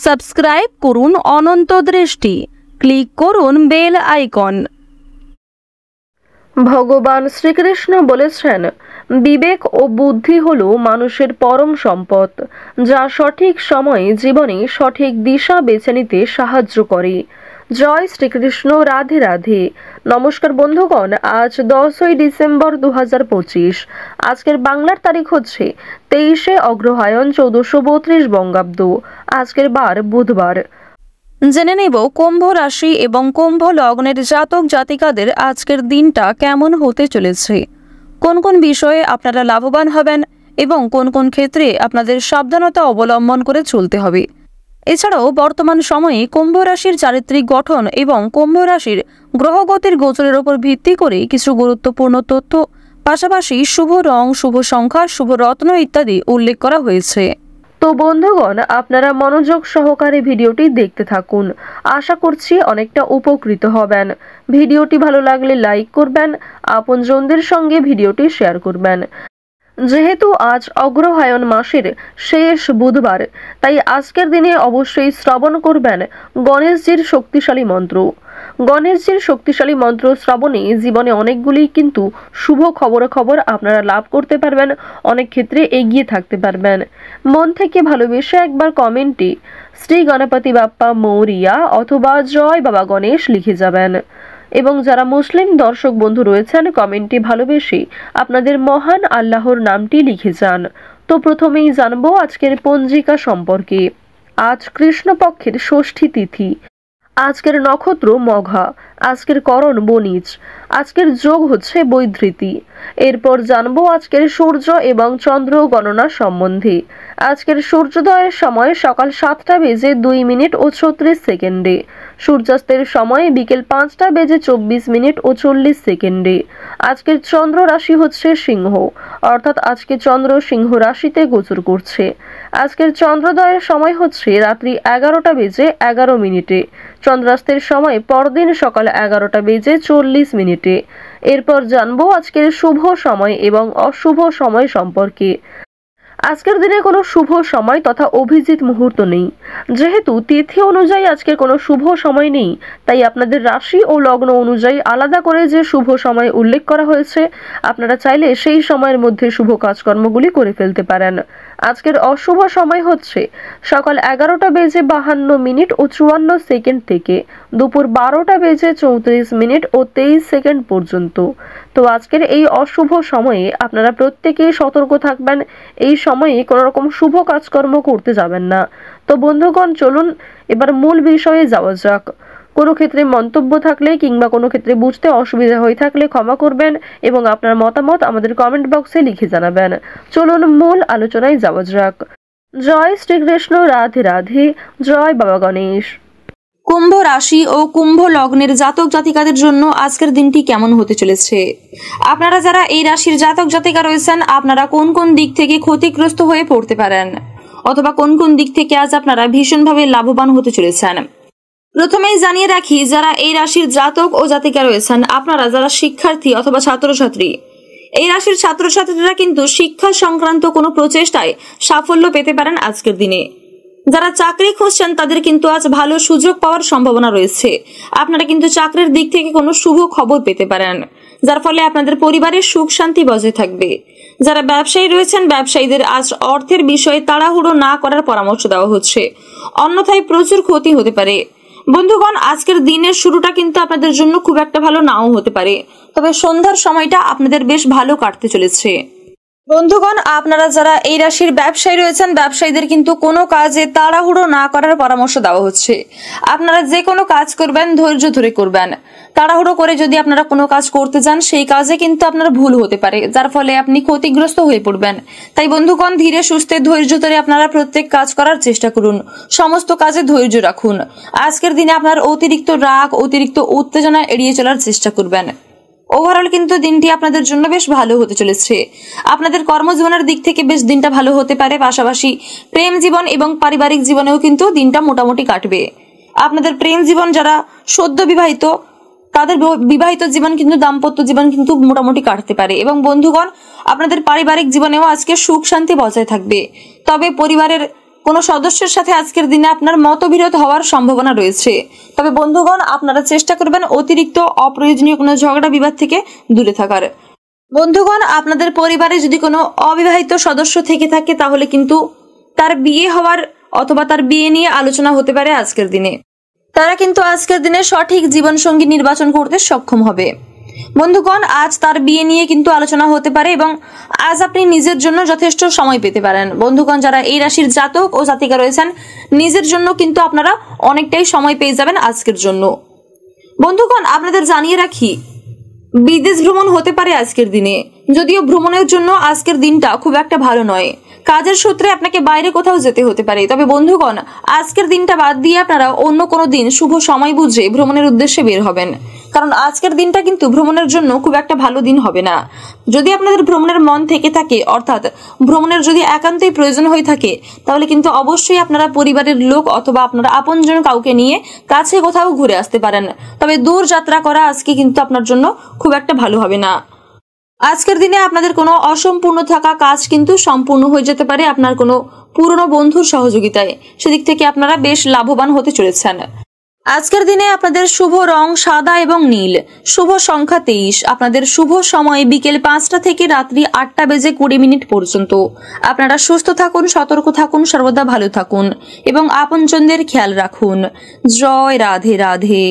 Subscribe করুন অনন্ত দৃষ্টি, click করুন বেল আইকন। ভগবান শ্রীকৃষ্ণ বলেছেন, বিবেক ও বুদ্ধি হল মানুষের পরম সম্পদ, যা সঠিক সময়ে জীবনে সঠিক দিশা বেছে নিতে সাহায্য করে। জয় শ্রীকৃষ্ণ, রাধে রাধে। নমস্কার বন্ধুগণ, আজ 10ই ডিসেম্বর 2025। আজকের বাংলার তারিখ হচ্ছে 23শে অগ্রহায়ণ 1432 বঙ্গাব্দ। আজকের বার বুধবার। জেনে নেব কুম্ভ রাশি এবং কুম্ভ লগ্নের জাতক জাতিকাদের আজকের দিনটা কেমন হতে চলেছে, কোন কোন বিষয়ে আপনারা লাভবান হবেন এবং কোন কোন ক্ষেত্রে আপনাদের সাবধানতা অবলম্বন করে চলতে হবে। এছাড়াও বর্তমান সময়ে কুম্ভ রাশির চারিত্রিক গঠন এবং কুম্ভ রাশির গ্রহগতির গোচরের উপর ভিত্তি করে কিছু গুরুত্বপূর্ণ তথ্য, পাশাপাশি শুভ রং, শুভ সংখ্যা, শুভ রত্ন ইত্যাদি উল্লেখ করা হয়েছে। তো বন্ধুগণ, আপনারা মনোযোগ সহকারে ভিডিওটি দেখতে থাকুন। আশা করছি অনেকটা উপকৃত হবেন। ভিডিওটি ভালো লাগলে লাইক করবেন, আপনজনদের সঙ্গে ভিডিওটি শেয়ার করবেন। যেহেতু আজ অগ্রহায়ণ মাসের শেষ বুধবার, তাই আজকের দিনে অবশ্যই শ্রবণ করবেন গণেশজির শক্তিশালী মন্ত্র। গণেশজির শক্তিশালী মন্ত্র শ্রবণে জীবনে অনেকগুলি কিন্তু শুভ খবরাখবর আপনারা লাভ করতে পারবেন, অনেক ক্ষেত্রে এগিয়ে থাকতে পারবেন। মন থেকে ভালোবেসে একবার কমেন্টে শ্রী গণপতি বাপ্পা মৌরিয়া অথবা জয় বাবা গণেশ লিখে যাবেন। এবং যারা মুসলিম দর্শক বন্ধু রয়েছেন, কমেন্টে ভালোবেসে আপনাদের মহান আল্লাহর নামটি লিখে যান। তো প্রথমেই জানবো আজকের পঞ্জিকা সম্পর্কে। আজ কৃষ্ণপক্ষের ষষ্ঠী তিথি, আজকের নক্ষত্র মঘা, আজকের করণ বণিজ, আজকের যোগ হচ্ছে বৈধৃতি। এরপর জানবো আজকের সূর্য এবং চন্দ্র গণনা সম্বন্ধে। আজকের সূর্যোদয়ের সময় সকাল 7টা বেজে 2 মিনিট ও 36 সেকেন্ডে, সূর্যাস্তের সময় বিকেল 5টা বেজে 24 মিনিট ও 40 সেকেন্ডে। আজকের চন্দ্র রাশি হচ্ছে সিংহ, অর্থাৎ আজকে চন্দ্র সিংহ রাশিতে গোচর করছে। আজকের চন্দ্রোদয়ের সময় হচ্ছে রাত্রি 11টা বেজে 11 মিনিটে, চন্দ্রাস্তের সময় পরদিন সকাল 11টা বেজে 40 মিনিটে। এরপর জানবো আজকের শুভ সময় এবং অশুভ সময় সম্পর্কে। আজকের দিনে কোনো শুভ সময় তথা অভিজিৎ মুহূর্ত নেই। যেহেতু তিথি অনুযায়ী আজকের কোনো শুভ সময় নেই, তাই আপনাদের রাশি ও লগ্ন অনুযায়ী আলাদা করে যে শুভ সময় উল্লেখ করা হয়েছে, আপনারা চাইলে সেই সময়ের মধ্যে শুভ কাজকর্মগুলি করে ফেলতে পারেন। আজকের অশুভ সময় হচ্ছে সকাল 11টা বেজে 52 মিনিট ও 54 সেকেন্ড থেকে দুপুর 12টা বেজে 34 মিনিট ও 23 সেকেন্ড পর্যন্ত। তো আজকের এই অশুভ সময়ে আপনারা প্রত্যেকেই সতর্ক থাকবেন। এই সময়ে কোনো রকম শুভ কাজকর্ম করতে যাবেন না। তো বন্ধুগণ, চলুন এবার মূল বিষয়ে যাওয়া যাক। কোনো ক্ষেত্রে মন্তব্য থাকলে কিংবা কোনো ক্ষেত্রে বুঝতে অসুবিধা হয়ে থাকলে ক্ষমা করবেন এবং আপনার মতামত আমাদের কমেন্ট বক্সে লিখে জানাবেন। চলুন মূল আলোচনায় যাওয়া যাক। জয় শ্রীকৃষ্ণ, রাধে রাধে। জয় বাবা গণেশ। কুম্ভ রাশি ও কুম্ভ লগ্নের জাতক জাতিকাদের জন্য আজকের দিনটি কেমন হতে চলেছে। আপনারা যারা এই রাশির জাতক জাতিকা রয়েছেন, আপনারা কোন কোন দিক থেকে ক্ষতিগ্রস্ত হয়ে পড়তে পারেন অথবা কোন কোন দিক থেকে আজ আপনারা ভীষণভাবে লাভবান হতে চলেছেন। প্রথমেই জানিয়ে রাখি, যারা এই রাশির জাতক ও জাতিকা রয়েছেন, আপনারা যারা শিক্ষার্থী অথবা ছাত্রছাত্রী, এই রাশির ছাত্রছাত্রীরা কিন্তু শিক্ষা সংক্রান্ত কোনো প্রচেষ্টায় সাফল্য পেতে পারেন আজকের দিনে। যারা চাকরি খুঁজছেন তাদের কিন্তু আজ ভালো সুযোগ পাওয়ার সম্ভাবনা রয়েছে। আপনারা কিন্তু চাকরির দিক থেকে কোনো শুভ খবর পেতে পারেন, যার ফলে আপনাদের পরিবারের সুখ শান্তি বজায় থাকবে। যারা ব্যবসায়ী রয়েছেন, ব্যবসায়ীদের আজ অর্থের বিষয়ে তাড়াহুড়ো না করার পরামর্শ দেওয়া হচ্ছে, অন্যথায় প্রচুর ক্ষতি হতে পারে। বন্ধুগণ, আজকের দিনের শুরুটা কিন্তু আপনাদের জন্য খুব একটা ভালো নাও হতে পারে, তবে সন্ধ্যার সময়টা আপনাদের বেশ ভালো কাটতে চলেছে। বন্ধুগণ, আপনারা যারা এই রাশির ব্যবসায়ী রয়েছেন, ব্যবসায়ীদের কিন্তু কোনো কাজে তাড়াহুড়ো না করার পরামর্শ দেওয়া হচ্ছে। আপনারা যে কোনো কাজ করবেন ধৈর্য ধরে করবেন। তাড়াহুড়ো করে যদি আপনারা কোনো কাজ করতে যান, সেই কাজে কিন্তু আপনার ভুল হতে পারে, যার ফলে আপনি ক্ষতিগ্রস্ত হয়ে পড়বেন। তাই বন্ধুগণ, ধীরে সুস্থে ধৈর্য ধরে আপনারা প্রত্যেক কাজ করার চেষ্টা করুন, সমস্ত কাজে ধৈর্য রাখুন। আজকের দিনে আপনার অতিরিক্ত রাগ, অতিরিক্ত উত্তেজনা এড়িয়ে চলার চেষ্টা করবেন। ওভারঅল কিন্তু দিনটি আপনাদের জন্য বেশ ভালো হতে চলেছে। আপনাদের কর্মজীবনের দিক থেকে বেশ দিনটা ভালো হতে পারে, পাশাপাশি প্রেম জীবন এবং পারিবারিক জীবনেও কিন্তু দিনটা মোটামুটি কাটবে। আপনাদের প্রেম জীবন যারা সদ্য বিবাহিত, তাদের বিবাহিত জীবন কিন্তু দাম্পত্য জীবন কিন্তু মোটামুটি কাটতে পারে। এবং বন্ধুগণ, আপনাদের পারিবারিক জীবনেও আজকে সুখ শান্তি বজায় থাকবে। তবে পরিবারের কোনো সদস্যের সাথে আজকের দিনে আপনার মতবিরোধ হওয়ার সম্ভাবনা রয়েছে। তবে বন্ধুগণ, আপনারা চেষ্টা করবেন অতিরিক্ত অপ্রয়োজনীয় কোনো ঝগড়া বিবাদ থেকে দূরে থাকার। বন্ধুগণ, আপনাদের পরিবারে যদি কোনো অবিবাহিত সদস্য থেকে থাকে তাহলে কিন্তু তার বিয়ে হওয়ার অথবা তার বিয়ে নিয়ে আলোচনা হতে পারে আজকের দিনে। তারা কিন্তু আজকের দিনে সঠিক জীবনসঙ্গী নির্বাচন করতে সক্ষম হবে। বন্ধুগণ, আজ তার বিয়ে নিয়ে কিন্তু আলোচনা হতে পারে এবং আজ আপনি নিজের জন্য যথেষ্ট সময় পেতে পারেন। বন্ধুগণ, যারা এই রাশির জাতক ও জাতিকা রয়েছেন, নিজের জন্য কিন্তু আপনারা অনেকটাই সময় পেয়ে যাবেন আজকের জন্য। বন্ধুগণ, আপনাদের জানিয়ে রাখি, বিদেশ ভ্রমণ হতে পারে আজকের দিনে। যদিও ভ্রমণের জন্য আজকের দিনটা খুব একটা ভালো নয়, কাজের সূত্রে আপনাকে বাইরে কোথাও যেতে হতে পারে। তবে বন্ধুগণ, আজকের দিনটা বাদ দিয়ে আপনারা অন্য কোনো দিন শুভ সময় বুঝে ভ্রমণের উদ্দেশ্যে বের হবেন, কারণ আজকের দিনটা কিন্তু ভ্রমণের জন্য খুব একটা ভালো দিন হবে না। যদি আপনাদের ভ্রমণের মন থেকে থাকে, অর্থাৎ ভ্রমণের যদি একান্তই প্রয়োজন হয়ে থাকে, তাহলে কিন্তু অবশ্যই আপনারা পরিবারের লোক অথবা আপনারা আপনজন কাউকে নিয়ে কাছে কোথাও ঘুরে আসতে পারেন। তবে দূর যাত্রা করা আজকে কিন্তু আপনার জন্য খুব একটা ভালো হবে না। আজকের দিনে আপনাদের কোনো অসম্পূর্ণ থাকা কাজ কিন্তু সম্পূর্ণ হয়ে যেতে পারে আপনার কোনো পুরনো বন্ধুর সহযোগিতায়। সেদিক থেকে আপনারা বেশ লাভবান হতে চলেছেন। আজকের দিনে আপনাদের শুভ রং সাদা এবং নীল, শুভ সংখ্যা 23, আপনাদের শুভ সময় বিকেল 5টা থেকে রাত্রি 8:20 পর্যন্ত। আপনারা সুস্থ থাকুন, সতর্ক থাকুন, সর্বদা ভালো থাকুন এবং আপনজনদের খেয়াল রাখুন। জয় রাধে রাধে।